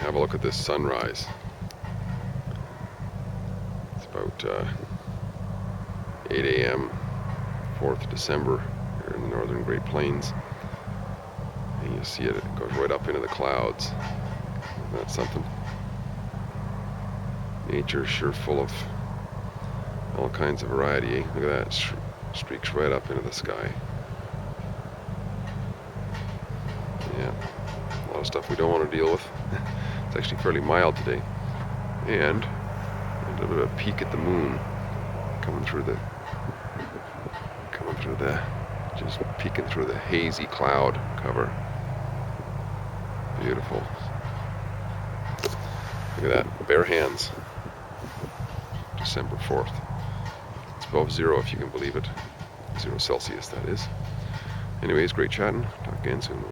have a look at this sunrise. It's about 8 a.m. 4th December here in the northern Great Plains. And you see it goes right up into the clouds. Isn't that something? Nature's sure full of all kinds of variety, eh? Look at that, streaks right up into the sky. Yeah, a lot of stuff we don't want to deal with. It's actually fairly mild today. And a little bit of a peek at the moon coming through the, just peeking through the hazy cloud cover. Beautiful. Look at that, bare hands. December 4th. It's above zero, if you can believe it. 0 Celsius, that is. Anyways, great chatting. Talk again soon.